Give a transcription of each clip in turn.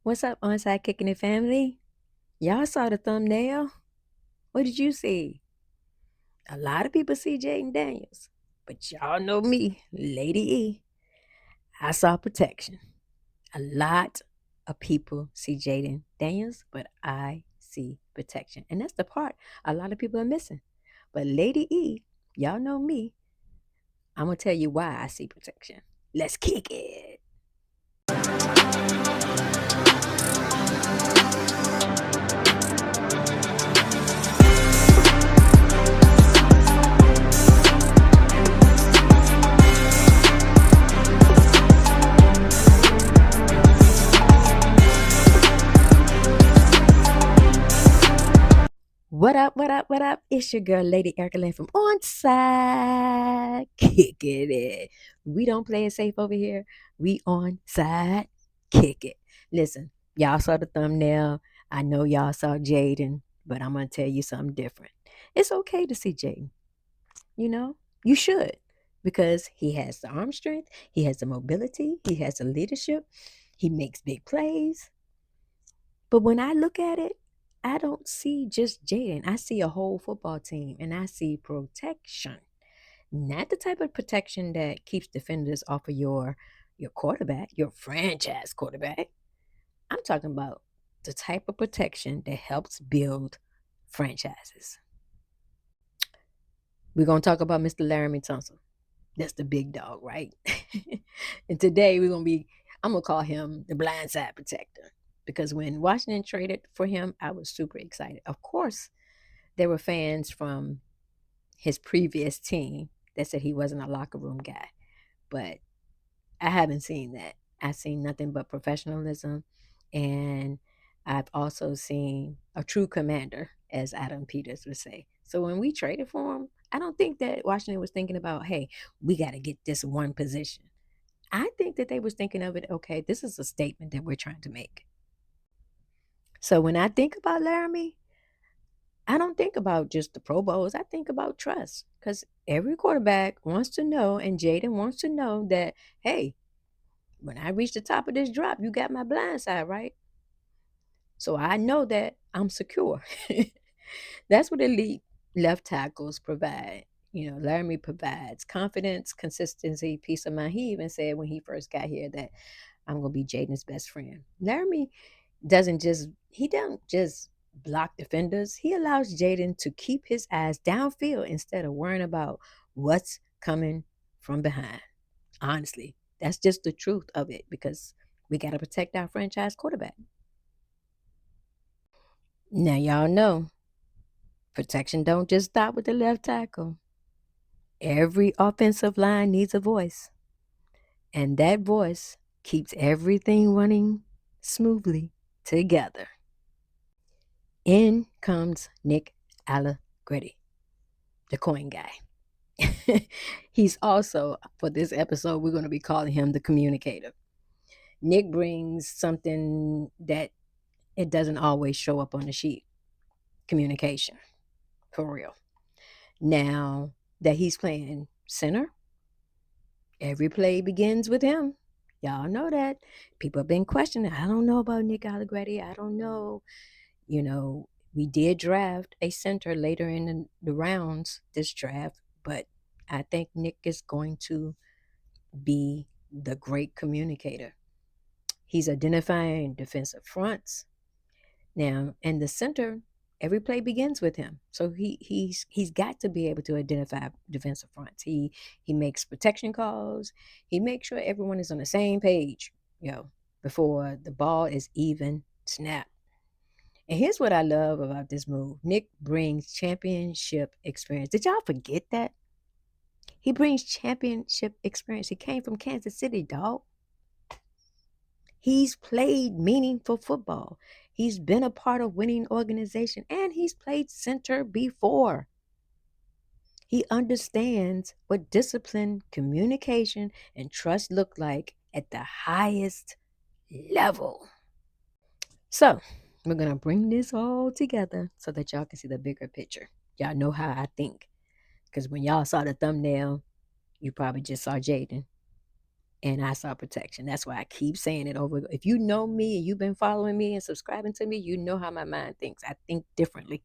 What's up, Onside Kicking It family? Y'all saw the thumbnail? What did you see? A lot of people see Jayden Daniels, but y'all know me, Lady E. I saw protection. A lot of people see Jayden Daniels, but I see protection. And that's the part a lot of people are missing. But Lady E, y'all know me, I'm going to tell you why I see protection. Let's kick it. What up, what up, what up? It's your girl, Lady Erica Lynn from Onside Kicking It. We don't play it safe over here. We onside kick it. Listen, y'all saw the thumbnail. I know y'all saw Jayden, but I'm going to tell you something different. It's okay to see Jayden. You know, you should because he has the arm strength, he has the mobility, he has the leadership, he makes big plays. But when I look at it, I don't see just Jayden. I see a whole football team and I see protection. Not the type of protection that keeps defenders off of your quarterback, your franchise quarterback. I'm talking about the type of protection that helps build franchises. We're gonna talk about Mr. Laremy Tunsil. That's the big dog, right? And today I'm gonna call him the blindside protector because when Washington traded for him, I was super excited. Of course, there were fans from his previous team that said he wasn't a locker room guy, but I haven't seen that. I've seen nothing but professionalism, and I've also seen a true commander, as Adam Peters would say. So when we traded for him, I don't think that Washington was thinking about, hey, we got to get this one position. I think that they was thinking of it, okay, this is a statement that we're trying to make. So when I think about Laramie, I don't think about just the Pro Bowls. I think about trust because every quarterback wants to know, and Jayden wants to know that, hey, when I reach the top of this drop, you got my blind side, right? So I know that I'm secure. That's what elite left tackles provide. You know, Laremy provides confidence, consistency, peace of mind. He even said when he first got here that I'm gonna be Jaden's best friend. Laremy he don't just block defenders. He allows Jayden to keep his eyes downfield instead of worrying about what's coming from behind. Honestly, that's just the truth of it because we got to protect our franchise quarterback. Now y'all know protection don't just stop with the left tackle. Every offensive line needs a voice, and that voice keeps everything running smoothly together. In comes Nick Allegretti, the coin guy. He's also, for this episode, we're going to be calling him the communicator. Nick brings something that it doesn't always show up on the sheet. Communication, for real. Now that he's playing center, every play begins with him. Y'all know that. People have been questioning. I don't know about Nick Allegretti. I don't know. You know, we did draft a center later in the rounds this draft, but I think Nick is going to be the great communicator. He's identifying defensive fronts. Now, in the center, every play begins with him. So he's got to be able to identify defensive fronts. He makes protection calls. He makes sure everyone is on the same page, before the ball is even snapped. And here's what I love about this move. Nick brings championship experience. Did y'all forget that? He brings championship experience. He came from Kansas City, dog. He's played meaningful football. He's been a part of winning organization and he's played center before. He understands what discipline, communication, and trust look like at the highest level. So, we're going to bring this all together so that y'all can see the bigger picture. Y'all know how I think. Because when y'all saw the thumbnail, you probably just saw Jayden. and I saw protection. That's why I keep saying it over. If you know me and you've been following me and subscribing to me, you know how my mind thinks. I think differently.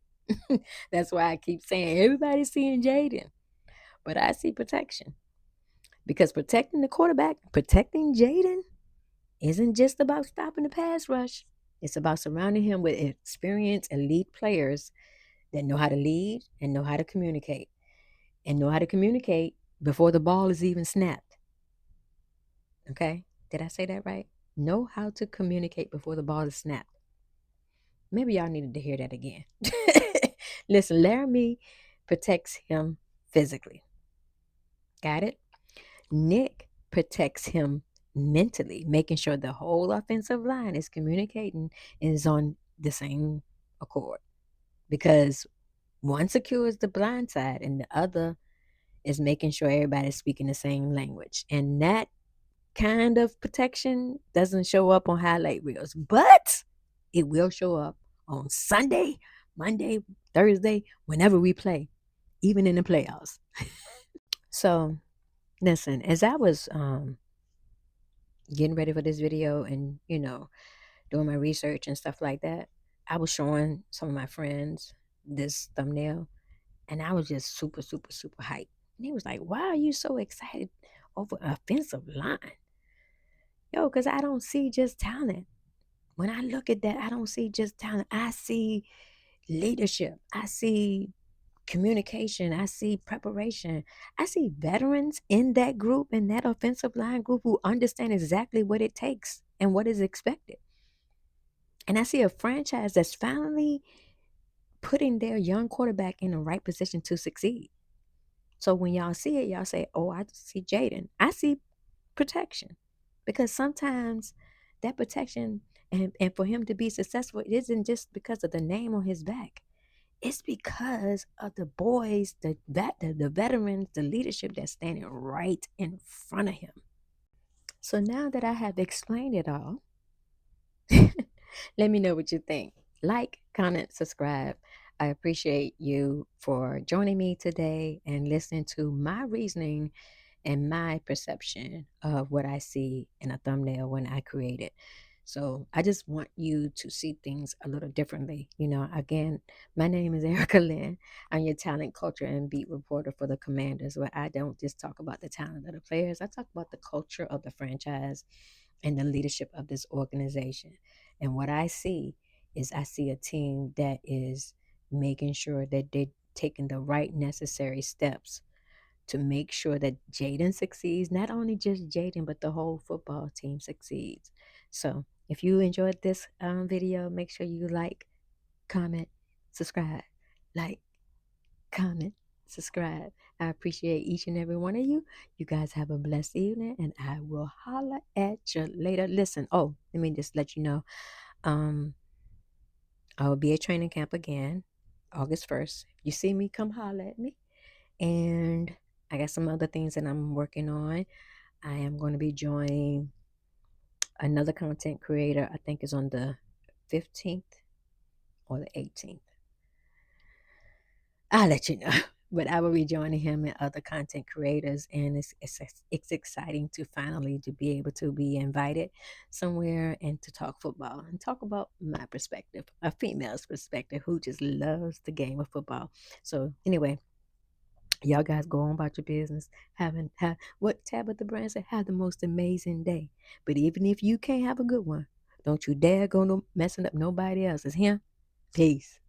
That's why I keep saying everybody's seeing Jayden, but I see protection. Because protecting the quarterback, protecting Jayden, isn't just about stopping the pass rush. It's about surrounding him with experienced elite players that know how to lead and know how to communicate. And know how to communicate before the ball is even snapped. Okay? Did I say that right? Know how to communicate before the ball is snapped. Maybe y'all needed to hear that again. Listen, Laremy protects him physically. Got it? Nick protects him mentally, making sure the whole offensive line is communicating and is on the same accord. Because one secures the blind side and the other is making sure everybody's speaking the same language. And that kind of protection doesn't show up on highlight reels, but it will show up on Sunday, Monday, Thursday, whenever we play, even in the playoffs. So, listen, as I was getting ready for this video and, doing my research and stuff like that, I was showing some of my friends this thumbnail and I was just super, super, super hyped. And he was like, why are you so excited over offensive line? Yo, because I don't see just talent. When I look at that, I don't see just talent. I see leadership. I see communication. I see preparation. I see veterans in that group, in that offensive line group who understand exactly what it takes and what is expected. And I see a franchise that's finally putting their young quarterback in the right position to succeed. So when y'all see it, y'all say, oh, I see Jayden. I see protection. Because sometimes that protection and for him to be successful, it isn't just because of the name on his back. It's because of the boys, the veterans, the leadership that's standing right in front of him. So now that I have explained it all, let me know what you think. Like, comment, subscribe. I appreciate you for joining me today and listening to my reasoning and my perception of what I see in a thumbnail when I create it. So I just want you to see things a little differently. Again, my name is Erica Lynn. I'm your talent, culture, and beat reporter for the Commanders, where I don't just talk about the talent of the players, I talk about the culture of the franchise and the leadership of this organization. And what I see is I see a team that is making sure that they're taking the right necessary steps to make sure that Jayden succeeds, not only just Jayden, but the whole football team succeeds. So if you enjoyed this video, make sure you like, comment, subscribe. Like, comment, subscribe. I appreciate each and every one of you. You guys have a blessed evening, and I will holler at you later. Listen, let me just let you know. I will be at training camp again, August 1st. If you see me, come holler at me. And I got some other things that I'm working on. I am going to be joining another content creator. I think is on the 15th or the 18th. I'll let you know. But I will be joining him and other content creators, and it's exciting to finally to be able to be invited somewhere and to talk football and talk about my perspective, a female's perspective who just loves the game of football. So anyway, y'all guys go on about your business. Have what Tabitha Brand said, have the most amazing day. But even if you can't have a good one, don't you dare go no messing up nobody else's. Peace.